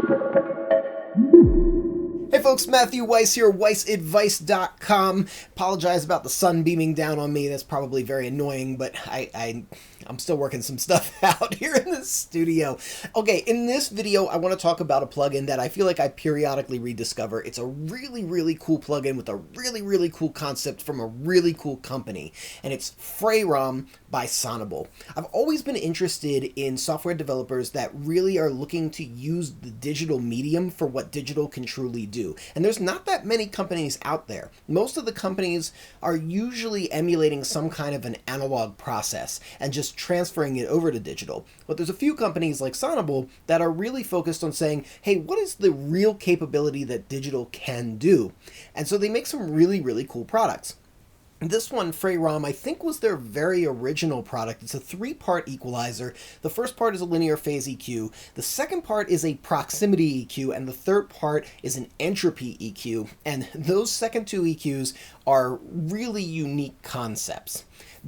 Hey folks, Matthew Weiss here, WeissAdvice.com. Apologize about the sun beaming down on me. That's probably very annoying, but I'm still working some stuff out here in the studio. Okay, in this video, I want to talk about a plugin that I feel like I periodically rediscover. It's a really, really cool plugin with a really, really cool concept from a really cool company, and it's Frei Raum by Sonible. I've always been interested in software developers that really are looking to use the digital medium for what digital can truly do. And there's not that many companies out there. Most of the companies are usually emulating some kind of an analog process and just transferring it over to digital. But there's a few companies like Sonible that are really focused on saying, hey, what is the real capability that digital can do? And so they make some really, really cool products. This one, Frei Raum, I think was their very original product. It's a three-part equalizer. The first part is a linear phase EQ, the second part is a proximity EQ, and the third part is an entropy EQ. And those second two EQs are really unique concepts.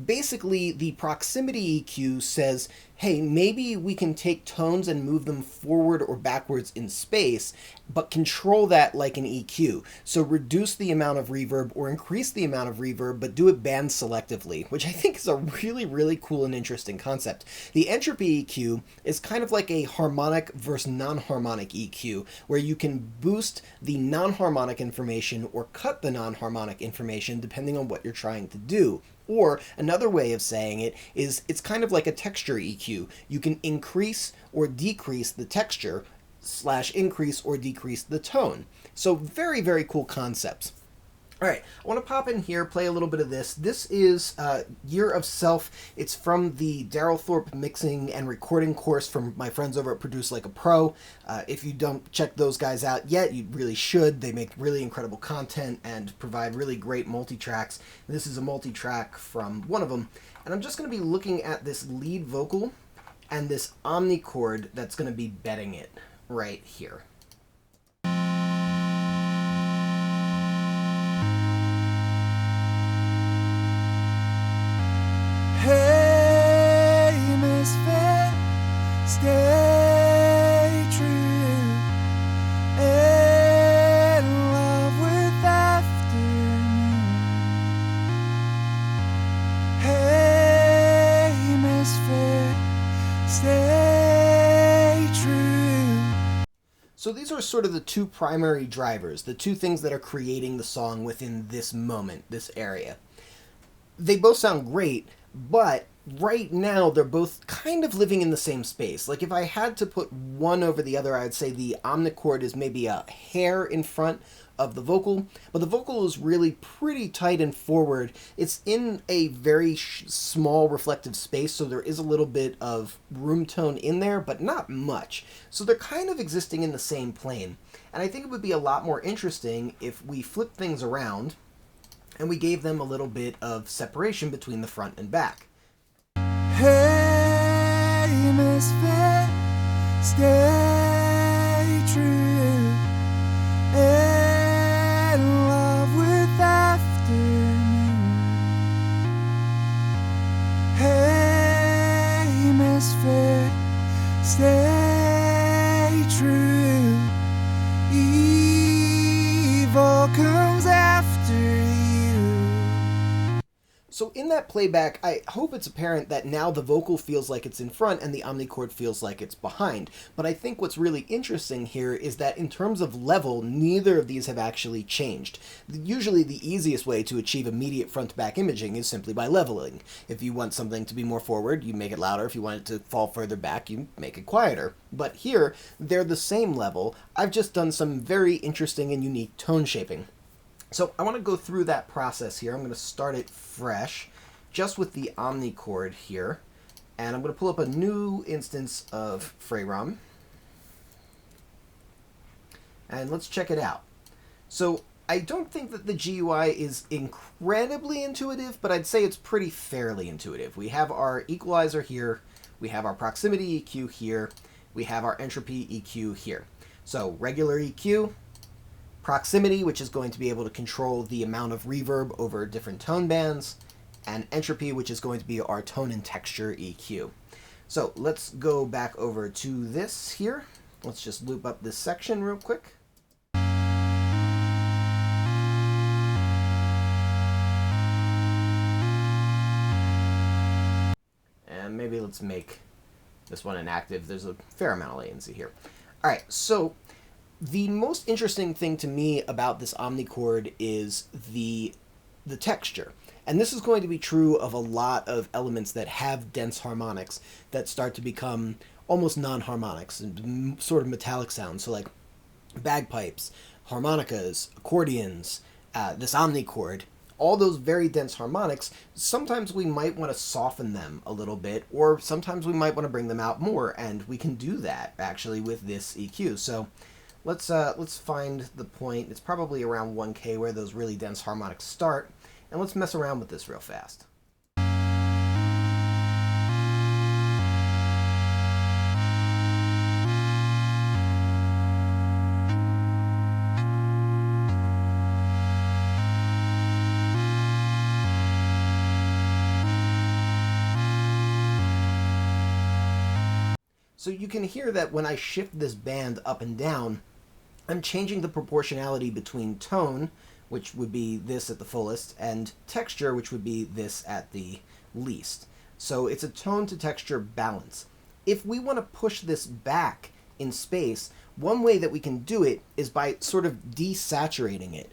Basically, the proximity EQ says, hey, maybe we can take tones and move them forward or backwards in space, but control that like an EQ. So reduce the amount of reverb or increase the amount of reverb, but do it band selectively, which I think is a really, really cool and interesting concept. The entropy EQ is kind of like a harmonic versus non-harmonic EQ, where you can boost the non-harmonic information or cut the non-harmonic information depending on what you're trying to do. Or another way of saying it is it's kind of like a texture EQ. You can increase or decrease the texture / increase or decrease the tone. So very, very cool concepts. All right, I want to pop in here, play a little bit of this. This is Year of Self. It's from the Daryl Thorpe mixing and recording course from my friends over at Produce Like a Pro. If you don't check those guys out yet, you really should. They make really incredible content and provide really great multi-tracks. This is a multi-track from one of them. And I'm just going to be looking at this lead vocal and this omnichord that's going to be bedding it right here. Hey, misfit, stay true, in love with afternoon. Hey, misfit, stay true. So these are sort of the two primary drivers, the two things that are creating the song within this moment, this area. They both sound great, but right now they're both kind of living in the same space. Like if I had to put one over the other, I'd say the omnichord is maybe a hair in front of the vocal, but the vocal is really pretty tight and forward. It's in a very small reflective space, so there is a little bit of room tone in there, but not much. So they're kind of existing in the same plane. And I think it would be a lot more interesting if we flip things around and we gave them a little bit of separation between the front and back. Hey, misfit, stay true, in love with afternoon. Hey, misfit, stay true, evil comes after you. So in that playback, I hope it's apparent that now the vocal feels like it's in front and the omnichord feels like it's behind. But I think what's really interesting here is that in terms of level, neither of these have actually changed. Usually the easiest way to achieve immediate front-to-back imaging is simply by leveling. If you want something to be more forward, you make it louder. If you want it to fall further back, you make it quieter. But here, they're the same level. I've just done some very interesting and unique tone shaping. So I want to go through that process here. I'm going to start it fresh, just with the omnichord here. And I'm going to pull up a new instance of Frei Raum. And let's check it out. So I don't think that the GUI is incredibly intuitive, but I'd say it's pretty fairly intuitive. We have our equalizer here. We have our proximity EQ here. We have our entropy EQ here. So regular EQ, proximity, which is going to be able to control the amount of reverb over different tone bands, and entropy, which is going to be our tone and texture EQ. So let's go back over to this here, Let's just loop up this section real quick. And maybe let's make this one inactive. There's a fair amount of latency here. All right, so the most interesting thing to me about this omnichord is the texture. And this is going to be true of a lot of elements that have dense harmonics that start to become almost non-harmonics and sort of metallic sounds. So like bagpipes, harmonicas, accordions, this omnichord, all those very dense harmonics, sometimes we might want to soften them a little bit, or sometimes we might want to bring them out more, and we can do that actually with this EQ. So let's find the point. It's probably around 1K where those really dense harmonics start, and let's mess around with this real fast. So you can hear that when I shift this band up and down, I'm changing the proportionality between tone, which would be this at the fullest, and texture, which would be this at the least. So it's a tone to texture balance. If we want to push this back in space, one way that we can do it is by sort of desaturating it.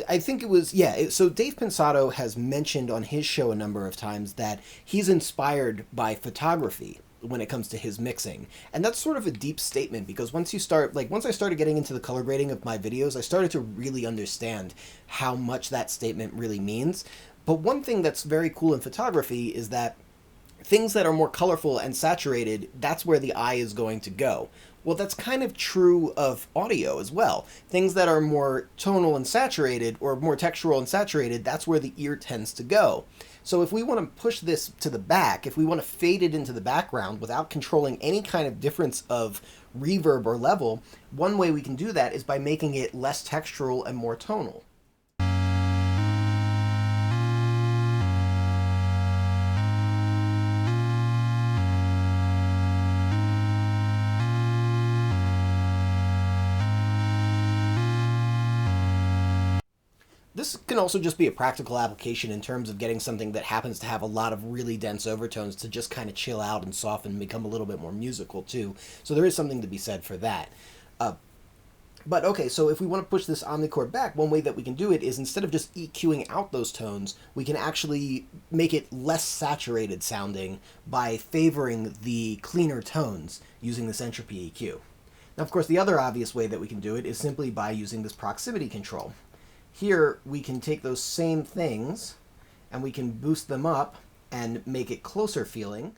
I think it was, so Dave Pensato has mentioned on his show a number of times that he's inspired by photography when it comes to his mixing. And that's sort of a deep statement, because once I started getting into the color grading of my videos, I started to really understand how much that statement really means. But one thing that's very cool in photography is that things that are more colorful and saturated, that's where the eye is going to go. Well, that's kind of true of audio as well. Things that are more tonal and saturated, or more textural and saturated, that's where the ear tends to go. So if we want to push this to the back, if we want to fade it into the background without controlling any kind of difference of reverb or level, one way we can do that is by making it less textural and more tonal. This can also just be a practical application in terms of getting something that happens to have a lot of really dense overtones to just kind of chill out and soften and become a little bit more musical too. So there is something to be said for that. But okay, so if we want to push this omnichord back, one way that we can do it is, instead of just EQing out those tones, we can actually make it less saturated sounding by favoring the cleaner tones using this entropy EQ. Now, of course, the other obvious way that we can do it is simply by using this proximity control. Here, we can take those same things and we can boost them up and make it closer feeling.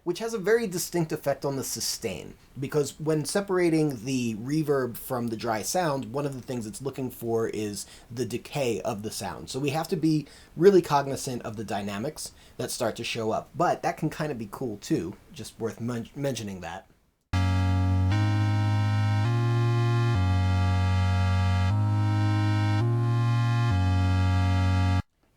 Which has a very distinct effect on the sustain, because when separating the reverb from the dry sound, one of the things it's looking for is the decay of the sound. So we have to be really cognizant of the dynamics that start to show up. But that can kind of be cool too, just worth mentioning that.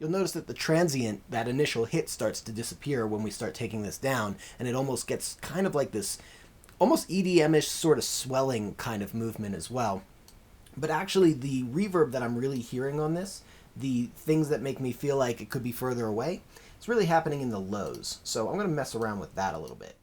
You'll notice that the transient, that initial hit, starts to disappear when we start taking this down, and it almost gets kind of like this almost EDM-ish sort of swelling kind of movement as well. But actually, the reverb that I'm really hearing on this, the things that make me feel like it could be further away, it's really happening in the lows. So I'm going to mess around with that a little bit.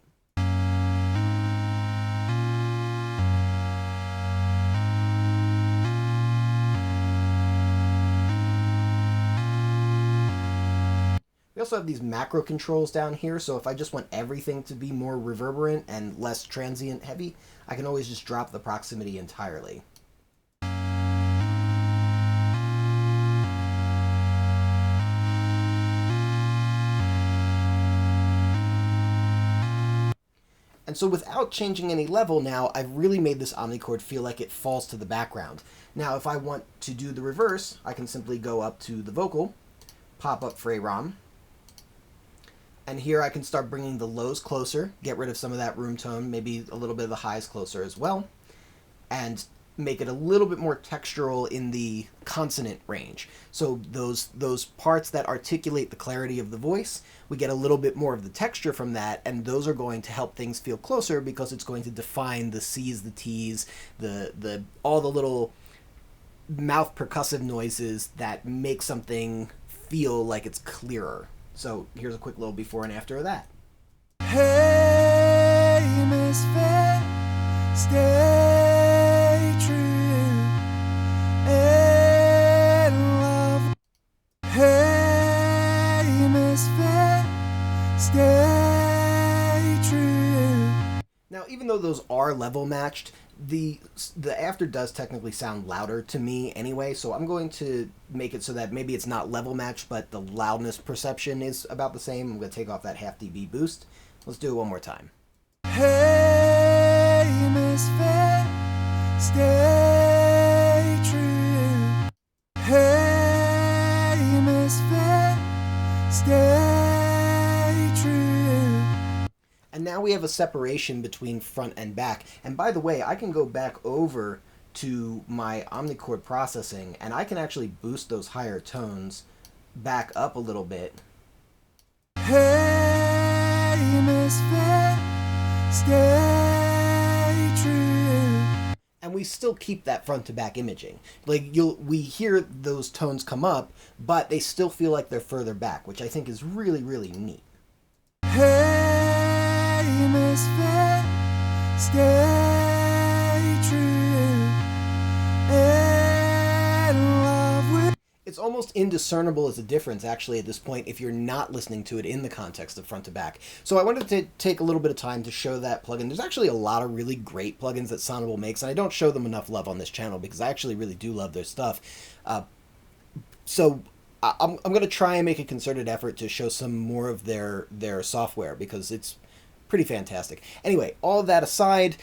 We also have these macro controls down here, so if I just want everything to be more reverberant and less transient heavy, I can always just drop the proximity entirely. And so without changing any level now, I've really made this omnichord feel like it falls to the background. Now, if I want to do the reverse, I can simply go up to the vocal, pop up Frei Raum, and here I can start bringing the lows closer, get rid of some of that room tone, maybe a little bit of the highs closer as well. And make it a little bit more textural in the consonant range. So those parts that articulate the clarity of the voice, we get a little bit more of the texture from that, and those are going to help things feel closer because it's going to define the C's, the T's, the all the little mouth percussive noises that make something feel like it's clearer. So here's a quick little before and after of that. Hey, misfit, stay true and love. Hey, misfit, stay true. Now, even though those are level matched, the after does technically sound louder to me anyway, so I'm going to make it so that maybe it's not level matched, but the loudness perception is about the same. I'm going to take off that half dB boost. Let's do it one more time. Hey, misfit, stay true. Hey, misfit, stay true. And now we have a separation between front and back. And by the way, I can go back over to my omnichord processing, and I can actually boost those higher tones back up a little bit. Hey, misfit, stay true. And we still keep that front to back imaging. Like we hear those tones come up, but they still feel like they're further back, which I think is really, really neat. Hey, misfit, stay true and love with. It's almost indiscernible as a difference, actually, at this point, if you're not listening to it in the context of front to back. So I wanted to take a little bit of time to show that plugin. There's actually a lot of really great plugins that Sonible makes, and I don't show them enough love on this channel because I actually really do love their stuff. So I'm going to try and make a concerted effort to show some more of their software because it's pretty fantastic. Anyway, all of that aside,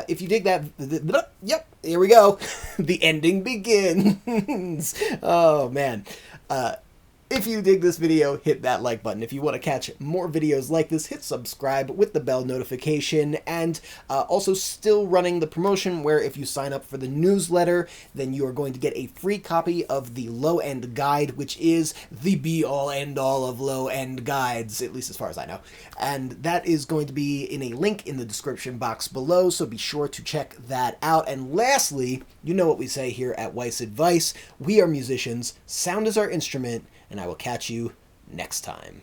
if you dig that, yep, here we go. The ending begins. Oh, man. If you dig this video, hit that like button. If you want to catch more videos like this, hit subscribe with the bell notification. And also still running the promotion where if you sign up for the newsletter, then you are going to get a free copy of the low-end guide, which is the be-all, end-all of low-end guides, at least as far as I know. And that is going to be in a link in the description box below, so be sure to check that out. And lastly, you know what we say here at WeissAdvice. We are musicians, sound is our instrument, and I will catch you next time.